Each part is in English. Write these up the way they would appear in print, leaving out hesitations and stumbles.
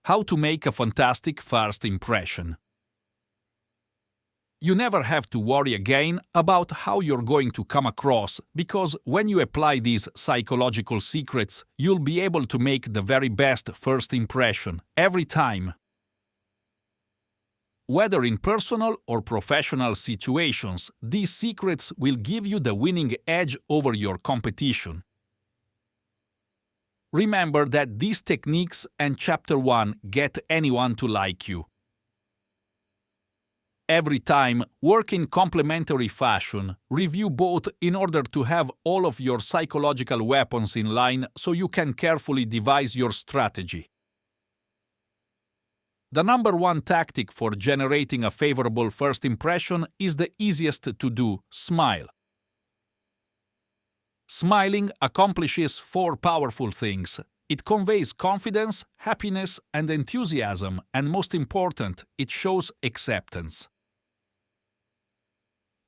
How to make a fantastic first impression. You never have to worry again about how you're going to come across, because when you apply these psychological secrets, you'll be able to make the very best first impression every time. Whether in personal or professional situations, these secrets will give you the winning edge over your competition. Remember that these techniques and Chapter 1 get anyone to like you. Every time, work in complementary fashion. Review both in order to have all of your psychological weapons in line so you can carefully devise your strategy. The number one tactic for generating a favorable first impression is the easiest to do: smile. Smiling accomplishes 4 powerful things. It conveys confidence, happiness, and enthusiasm, and most important, it shows acceptance.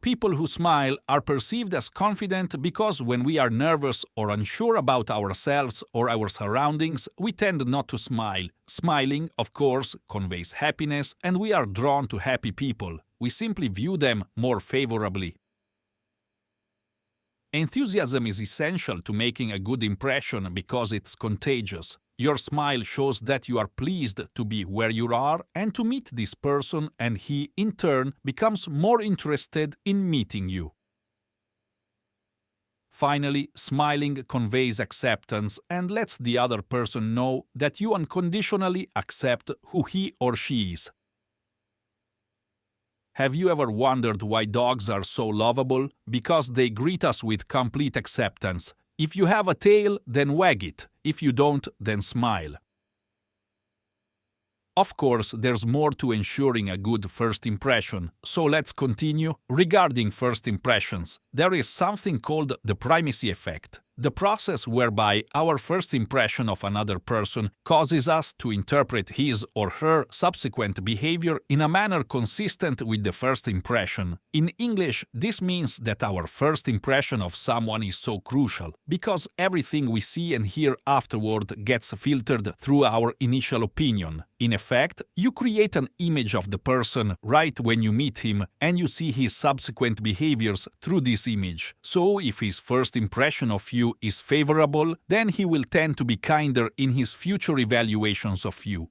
People who smile are perceived as confident because when we are nervous or unsure about ourselves or our surroundings, we tend not to smile. Smiling, of course, conveys happiness, and we are drawn to happy people. We simply view them more favorably. Enthusiasm is essential to making a good impression because it's contagious. Your smile shows that you are pleased to be where you are and to meet this person, and he, in turn, becomes more interested in meeting you. Finally, smiling conveys acceptance and lets the other person know that you unconditionally accept who he or she is. Have you ever wondered why dogs are so lovable? Because they greet us with complete acceptance. If you have a tail, then wag it. If you don't, then smile. Of course, there's more to ensuring a good first impression, so let's continue. Regarding first impressions, there is something called the primacy effect, the process whereby our first impression of another person causes us to interpret his or her subsequent behavior in a manner consistent with the first impression. In English, this means that our first impression of someone is so crucial, because everything we see and hear afterward gets filtered through our initial opinion. In effect, you create an image of the person right when you meet him, and you see his subsequent behaviors through this image. So, if his first impression of you is favorable, then he will tend to be kinder in his future evaluations of you.